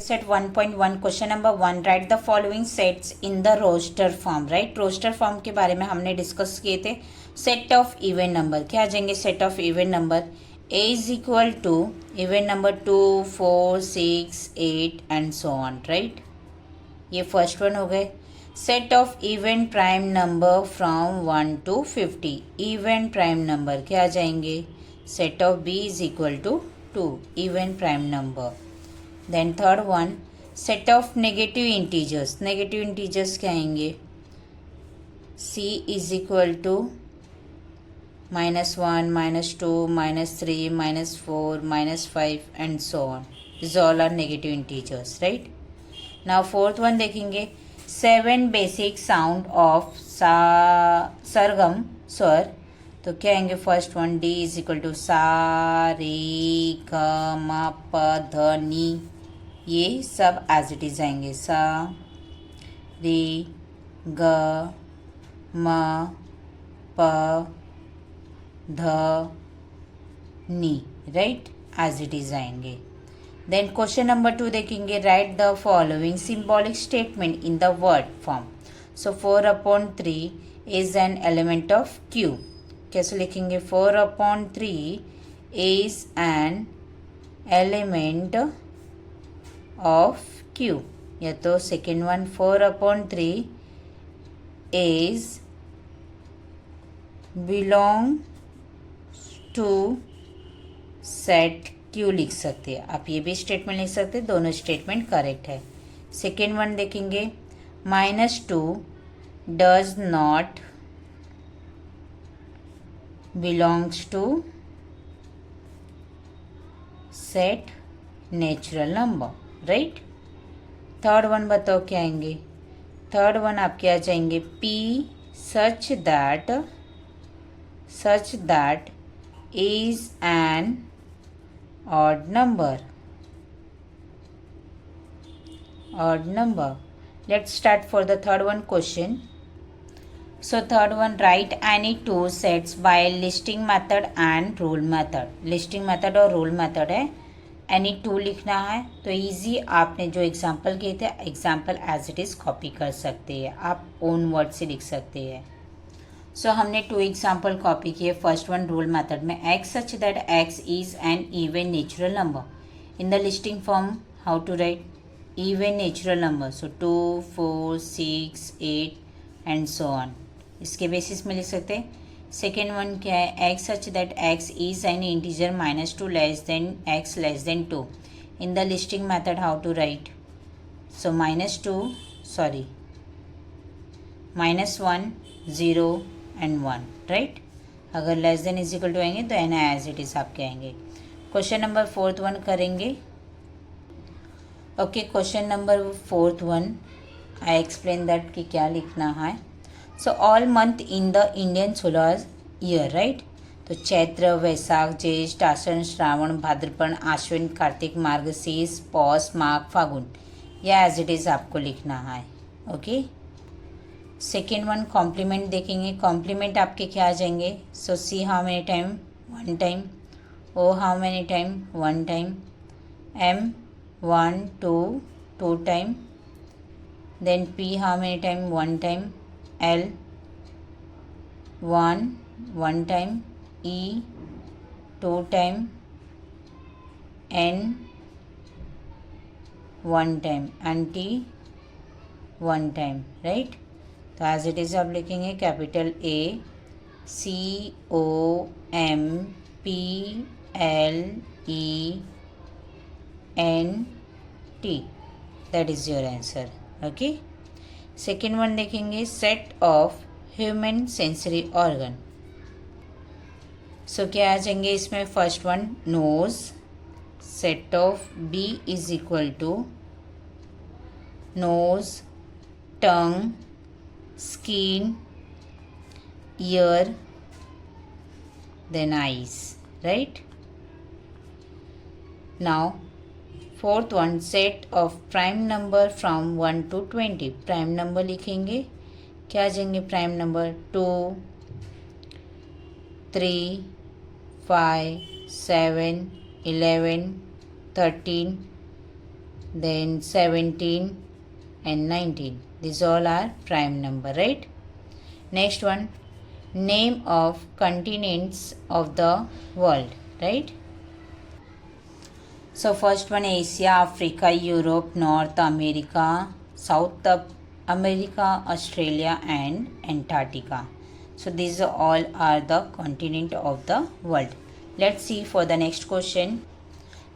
exercise 1.1 question number 1 write the following sets in the roster form write roster form के बारे में हमने discuss किए थे सेट ऑफ इवन नंबर क्या आ जाएंगे set of even number A is equal to even number 2 4 6 8 and so on right ये फर्स्ट वन हो गए set of even prime number from 1 to 50 even prime number क्या आ जाएंगे set of B is equal to 2 even prime number then third one set of negative integers क्या आएंगे C is equal to -1 -2 -3 -4 -5 and so on this all are negative integers right now fourth one देखेंगे 7 basic sound of सरगम स्वर तो क्या आएंगे first one D is equal to सा रे ग म प ध नी ये सब एज इट इज आएंगे सा रे ग म प ध नी राइट एज इट इज आएंगे देन क्वेश्चन नंबर 2 देखेंगे right the following symbolic statement in the word form so 4/3 is an element of Q कैसे लिखेंगे 4/3 is an element of Q या तो second one 4/3 is belong to set Q लिख सकते हैं आप ये भी स्टेटमेंट लिख सकते हैं दोनों स्टेटमेंट करेक्ट है सेकेंड वन देखेंगे -2 does not belongs to set natural number right third one बताओ क्या आएंगे थर्ड वन आपके आ जाएंगे P such that is an odd number let's start for the third one question so third one write any two sets by listing method and rule method listing method और rule method है any two लिखना है तो easy आपने जो example किए थे example as it is copy कर सकते हैं आप ओन वर्ड से लिख सकते हैं सो हमने 2 एग्जाम्पल कॉपी किए फर्स्ट वन रूल मेथड में x such that x is an even natural number in the listing form how to write even natural number so 2 4 6 8 and so on इसके basis में लिख सकते हैं second one क्या है x such that x is an integer -2 less than x less than 2 in the listing method how to right so -1 0 and 1 right अगर less than is equal to आएंगे तो एन एज इट इज आपके आएंगे question number fourth one करेंगे okay question number fourth one I explain that कि क्या लिखना है so all month in the Indian solar year right तो चैत्र वैशाख ज्येष्ठ आश्विन श्रावण भाद्रपण आश्विन कार्तिक मार्गशीर्ष पौष माघ फागुन या एज इट इज़ आपको लिखना है ओके सेकेंड वन कॉम्प्लीमेंट देखेंगे कॉम्प्लीमेंट आपके क्या आ जाएंगे so see how many time 1 time O how many time 1 time M 1 2 time then P how many time 1 time L 1 time E 2 time N 1 time and T 1 time right तो as it is आप लिखेंगे capital A COMPLENT that is your answer okay second one देखेंगे set of human sensory organ so क्या आ जाएंगे इसमें first one nose set of B is equal to nose tongue skin ear then eyes right now fourth one set of prime number from 1 to 20 prime number लिखेंगे क्या आ जाएंगे prime number 2 3 5 7 11 13 then 17 and 19. These all are prime number, right? Next one, name of continents of the world, right? So first one, Asia, Africa, Europe, North America, South America, Australia and Antarctica. So these all are the continent of the world. Let's see for the next question.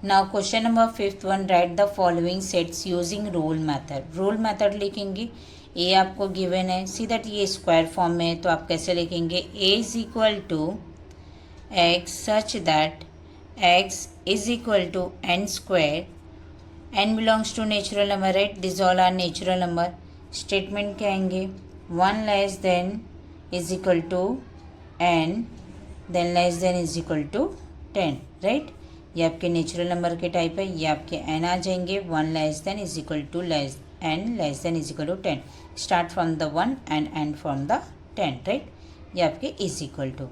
Now question number 5th one, write the following sets using rule method. Rule method लिखेंगे, a आपको given है, see that ये square form में है, तो आप कैसे लिखेंगे, a is equal to x such that x is equal to n square. n belongs to natural number, right? These all are natural number. Statement क्या आएंगे, 1 less than is equal to n, then less than is equal to 10, right? ये आपके natural number के type है, ये आपके n आ जाएंगे, 1 less than is equal to n less than is equal to 10. Start from the 1 and end from the 10, right? ये आपके is equal to.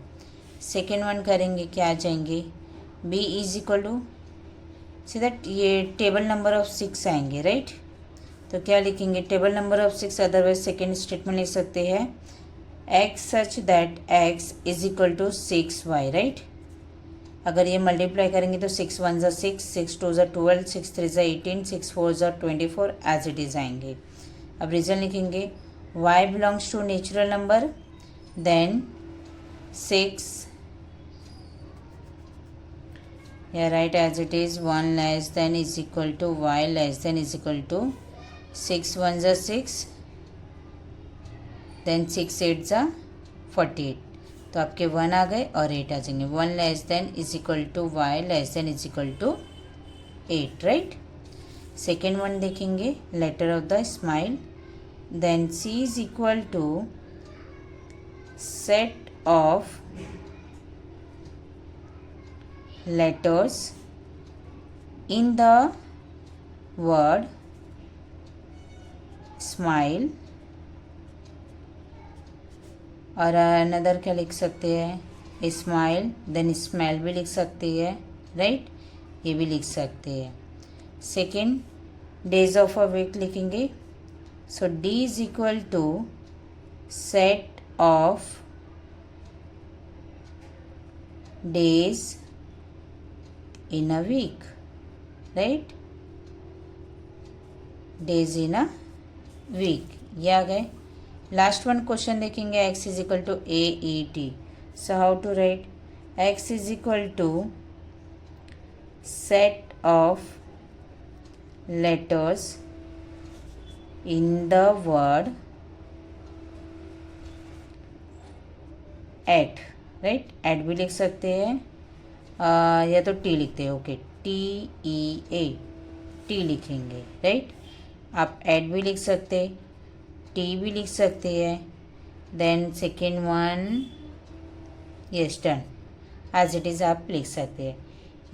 Second one करेंगे, क्या आ जाएंगे, b is equal to, see that ये table number of 6 आएंगे, right? तो क्या लिखेंगे, table number of 6, otherwise second statement लिख सकते हैं, x such that x is equal to 6y, right? अगर ये मल्टीप्लाई करेंगे तो 6 1 ज़ा 6, 6 2 ज़ा 12, 6 3 ज़ा 18, 6 4 ज़ा 24 एज इट इज़ आएंगे. अब रीज़न लिखेंगे, y belongs to natural number, then 6, yeah, write as it is, 1 less than is equal to y less than is equal to 6 1 ज़ा 6, then 6 8 ज़ा 48. तो आपके 1 आ गए और 8 आ जाएंगे. 1 less than is equal to y less than is equal to 8, right? Second one देखेंगे, letter of the smile, then c is equal to set of letters in the word smile. और another क्या लिख सकते हैं, smile, then smell भी लिख सकते हैं, राइट? ये भी लिख सकते हैं. Second, days of a week लिखेंगे, so D is equal to set of days in a week, right? days in a week. ये आ गए. लास्ट वन क्वेश्चन देखेंगे, x is equal to a e t. So how to write, x is equal to set of letters in the word eat, right? Eat भी लिख सकते हैं, या तो टी लिखते हैं, ओके, TEA, टी लिखेंगे, राइट? आप एट भी लिख सकते, टी भी लिख सकते हैं. Then second one, yes, done, as it is आप लिख सकते हैं.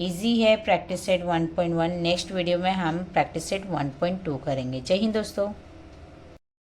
इजी है. Practice set 1.1. नेक्स्ट वीडियो में हम प्रैक्टिस सेट 1.2 करेंगे. जय हिंद दोस्तों.